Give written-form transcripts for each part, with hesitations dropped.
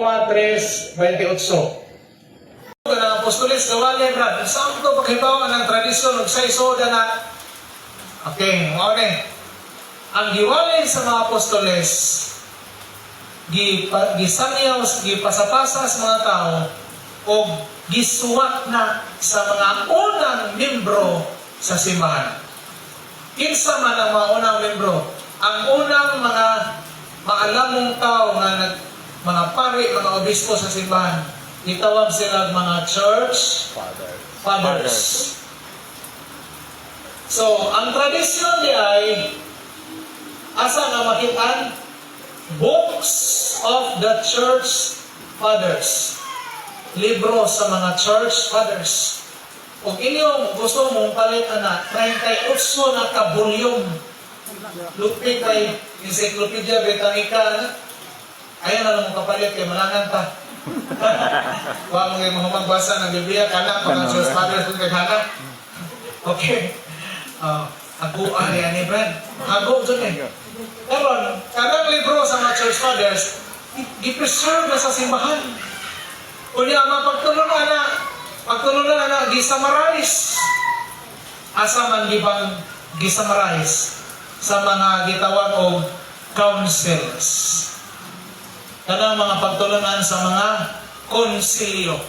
Roma 3:28. Ng apostoles, gawali, brad. Saan ito paghibawan ng tradisyon ng sa-isoda na? Okay, ang giwalay sa mga apostoles, gisanyaw, gipasapasa sa mga tao, o gisuwat na sa mga unang membro sa simbahan. Kinsa man ang mga unang membro? Ang unang mga maalamong tao nga mga pari, mga obispo sa simbahan, itawag sila mga church fathers. So, ang tradisyon di ay asa nga makitaan? Books of the church fathers. Libro sa mga church fathers. Kung inyong gusto mong palit na 38 na kabulyong lupit kay Encyclopedia Britannica, ayaw na lang mong kapalit kay malangan ta. Huwag mong yung mga magbasa ng Biblia, kanak, mga church fathers kung kaghanap. Okay. Haguan yan ni Brad. Hago dyan eh. Karon, kanang libro sa mga church fathers, i-preserve na sa simbahan. Kunya, pagtulunan na, gisamarais. Asa man gibang gisamarais sa mga gitawag o councils. Kanang mga pagtulunan sa mga konsilyo.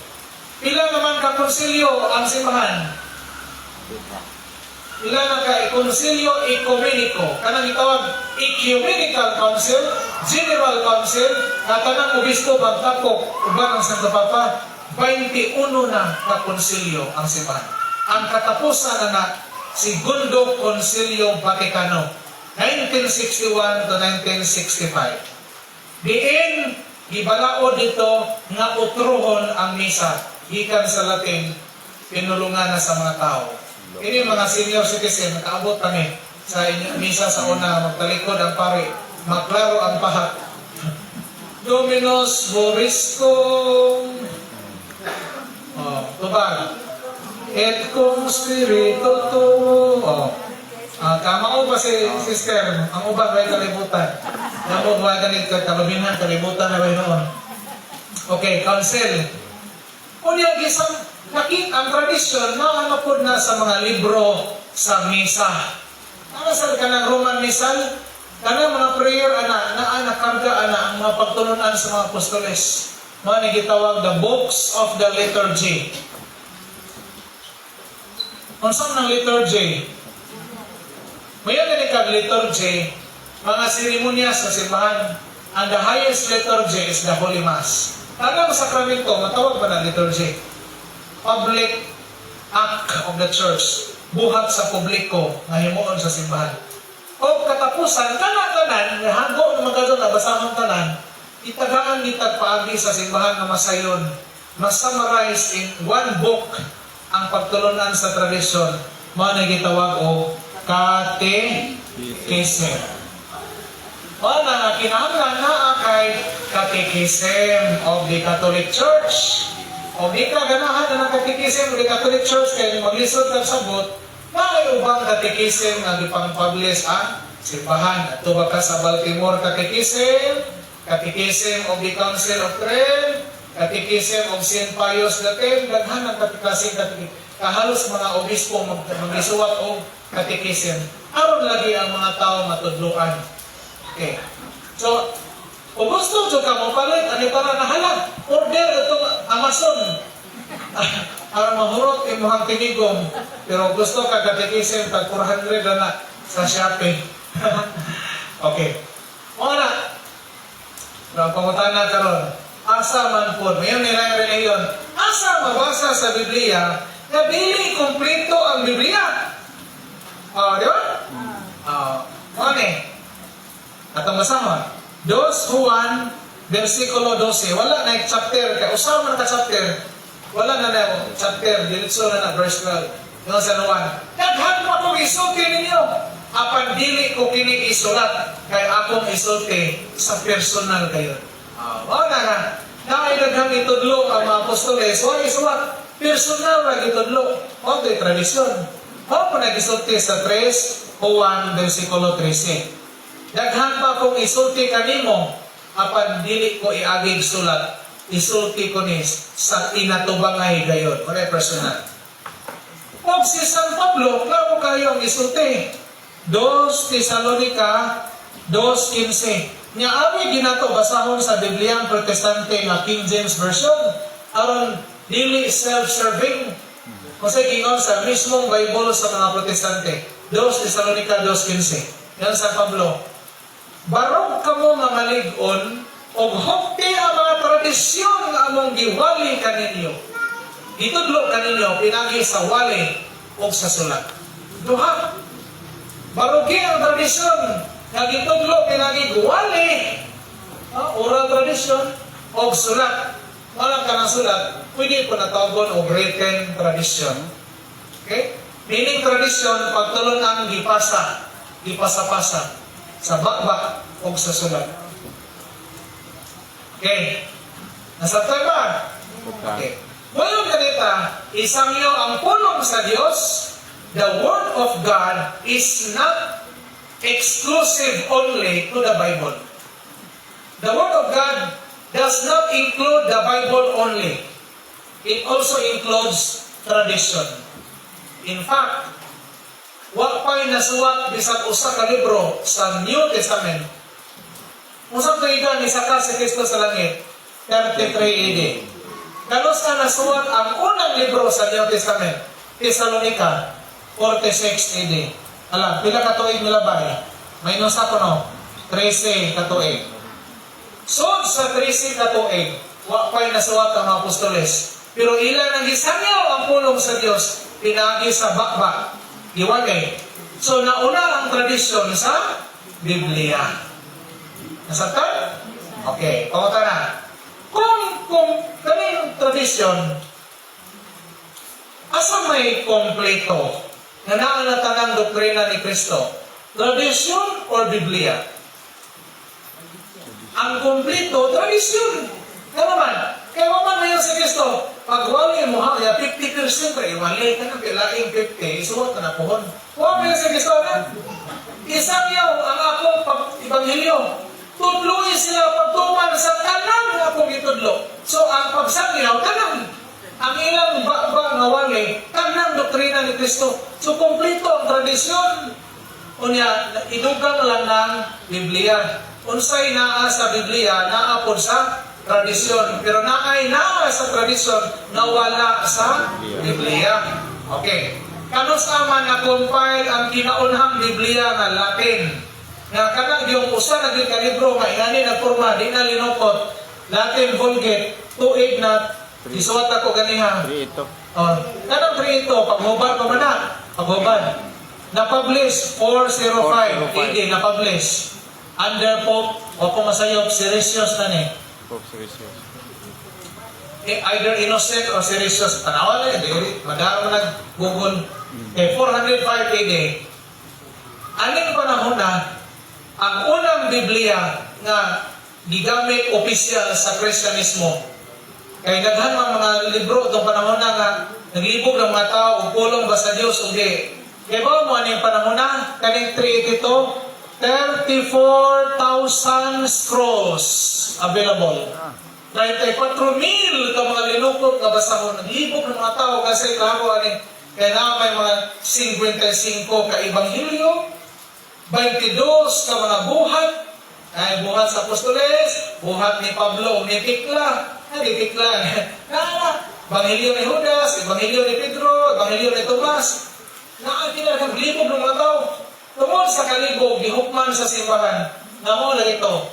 Pila naman ka konsilyo ang simbahan? Pila na ka konsilyo ekumeniko. Kanang itawag ecumenical council, general council, na kanang obispo magtapok uban ang Santo Papa, 21 na ka konsilyo ang simbahan. Ang katapusan na Segundo Konsilyo Vaticano, 1961 to 1965. Diin, gibalao dito nga utruhon ang misa, gikan sa Latin, pinulungan na sa mga tao. Ini mga senior citizen, nakaabot kami sa misa sa una, magtalikod ang pari, maklaro ang pahat. Dominus Vobiscum, tubag, et cum spiritu tuo. Kamao pa si sister, ang ubang may kalibutan. Namo ba ganit ka kalubinan, kalibutan na ba noon? Okay, council. Unya gisang nakit ang tradisyon maanapod na sa mga libro sa misa. Nakasal ka ng Roman Misal, kanang mga prayer nakarga ang mga pagtulunan sa mga apostoles. Mga gitawag the books of the liturgy. Unsang ng liturgy? Mayon na kag liturgy, mga seremonya sa simbahan. And the highest liturgy is the Holy Mass. Tanang sakramento, matawag ba na liturgy? Public act of the church. Buhat sa publiko nga himuon sa simbahan. O katapusan, tanan, hago na magkado na basahang tanan, itagaan nitag paagi sa simbahan na masayon, mas-summarize in one book ang pagtulunan sa tradisyon, mga nagitawag o Catechism. Wala na kinahanglan na kay Catechism of the Catholic Church. O di ka ganahan na ng Catechism of the Catholic Church kaya maglisod ng sabot, may ubang Catechism na ipang-publish ang simbahan. Ito ba ka sa Baltimore Catechism, Catechism of the Council of Trent, Catechism of St. Pius X, daghan ng Catechism, kahalos mga obispo mag-isuwat o Catechism. Aron lagi ang mga tao matudluan. Okay. So, kung gusto nyo ka mo palit, ano para nahalag? Order itong Amazon. Para mahurot imuhang tinigong. Pero gusto ka Catechism, tag 400 na sa Shopee. Okay. Mga na. Pangutan na karon. Asa man po. Ngayon nilang reliyon. Asa mabasa sa Biblia na dili kompleto ang Biblia? Di ba? Ano atong basahon. Dos Juan, versikulo 12. Wala na yung chapter. Kaya usama na ka-chapter. Wala na na chapter. Diretso na verse 12. Yung sa Juan. Daghan mo akong isulti ninyo. Apan dili ko kini isulat. Kaya akong isulti sa personal kayo. Wala na. Dahil daghang itudlo ang mga apostoles. Wala isulat. Personal na itudlo. O ito'y tradisyon. O po nag-isulti sa 3 Juan, versikulo 13. Daghan pa kung isulti kanimo, apan dili ko iagig sulat, isulti ko ni sa inatubangay gayon. Kaya personal. Pag si San Pablo, klaro kayo ang isulti. 2 Tesalonica 2:15. Nya abi ginato basahon sa Bibliang Protestante nga King James Version aron dili self-serving. Kasi gingon sa mismong Bible sa mga Protestante. 2 Tesalonica 2:15. Yan San Pablo. Barog kamo mga lig-on og hukti ang mga tradisyon nga among giwali kaninyo. Itudlo kaninyo pinagi sa wali o sa sulat. Duha. Barugi ang tradisyon nga gitudlo pinagi wali, oral tradisyon o sulat. Wala ka ng sulat, pwede po natawgon o written tradition. Okay? Meaning tradisyon, pagtulon ang gipasa-pasa sa bakbak o sa sulat. Okay. Nasabtay ba? Okay. Walang ganita, isang iyo ang pulong sa Diyos. The Word of God is not exclusive only to the Bible. The Word of God does not include the Bible only. It also includes tradition. In fact, wa pa'y nasuwat bisag usa ka libro sa New Testament. Usang tuigan ni saka si Kristo sa langit, 33 AD. Kanos ka nasuwat ang unang libro sa New Testament, Thessalonica, 46 AD. Alam, pila ka tuig nilabay? May nusa ko no, 13 ka tuig. So, sa 13 ka tuig, wa pa'y nasuwat ang mga apostoles. Pero ilan ang gisanyaw ang pulong sa Diyos, pinagi sa bakbak, iwagay. So, nauna ang tradisyon sa Biblia. Nasabtan? Okay, pamunta na. Kung kaning tradisyon, asa may kompleto na naanatan ang doktrina ni Kristo? Tradisyon or Biblia? Ang kompleto, tradisyon. Kaya naman, kaya naman ngayon si Kristo, pag wali mo ha, 50% pa, iwali ka na, pilaing 50, isuot ka na pohon. Huwag ngayon si Kristo na, isang yaw ang akong pag-ibanghilyo. Tudloy sila pagtuman sa kanang nga akong itudlo. So, ang pagsangyaw, kanang. Ang ilang ba nga wali, kanang doktrina ni Kristo. So, kompleto ang tradisyon. Unya, idugang lang ng Biblia. Unsay naa sa Biblia, naa po sa tradisyon. Pero naa sa tradisyon, nawala sa Biblia. Okay. Kanus aman na-compile ang kinaunhang Biblia nga Latin. Nga kanang yung usa na ka libro nga ingani nagporma, di na linukot. Latin Vulgate, tuig na isuwat ako ganiha. Kanang ito, paghubad pa man na. Paghubad. Na-publish 405 AD, na-publish. Under Pope, o kung masayop, Siricius na ni. Pope Siricius. Either Innocent or Siricius. Tanawa na yun, madara mo nag-google. 405 AD. Aning panahon na, ang unang Biblia nga gigamit opisyal sa Kristyanismo. Kaya daghan mga libro itong panahon na nga naglibog ng mga tao o pulong ba sa Diyos o di. Kaya ba mo aning panahon na kaning 382 34,000 scrolls available. 34,000 ka mga linukot nga basahon. Naglibog ng mga tao kasi klaro aning kaya na may mga 55 ka Ebanghelyo, 22 ka mga buhat, ay buhat sa apostoles, buhat ni Pablo, ni Tikla, Ebanghelyo ni Judas, Ebanghelyo ni Pedro, Ebanghelyo ni Tomas, naglibog ng mga tao. Tungod sa kalibog, gihukman sa simbahan, namo na ito,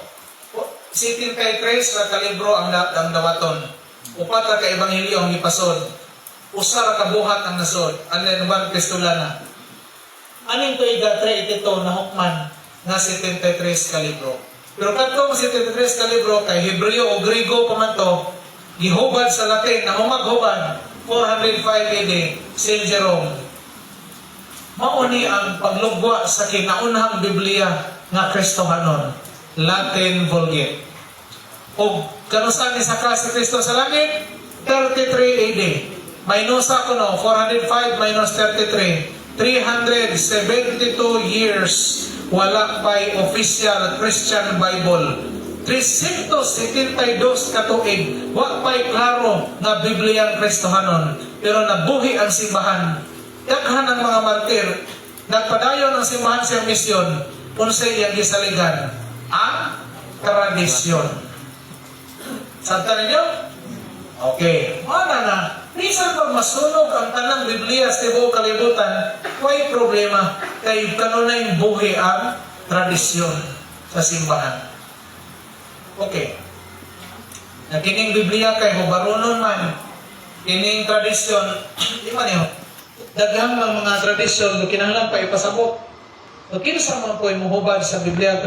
73 na kalibro ang dawaton, 4 ka Ebanghelyo ang ipasod, usara ka buhat ang nasod, ano ba Kristolana? Aning tuiga 382 na hukman nga 73 ka libro. Pero katong 73 ka libro kay Hebreo o Griego pa man to, gihubad sa Latin na humaghubad 405 AD Saint Jerome. Mauni ang paglugwa sa kinaunhang Biblia nga Kristohanon, Latin Vulgate. O kanusan ni saka si Kristo sa langit 33 AD. Minusa ko no 405 minus 33. 372 years wala pa'y official Christian Bible. 372 katuig, wa pa'y klaro na Bibliang Kristohanon, pero nabuhi ang simbahan. Daghan ng mga martir, nagpadayon ang simbahan sa misyon, unsay iyang gisaligan, ang tradisyon. Santa ninyo? Okay. Mana na, minsan pag masunog ang tanang Biblia sa tibuok kalibutan, may problema. Kay kanunay buhi ang tradisyon sa simbahan. Okay. Na kining Biblia kay hubarunon man, kining tradisyon, di man yun. Daghang mga tradisyon, kinahanglan pa ipasabot. So, kinsa man po imuhubad sa Biblia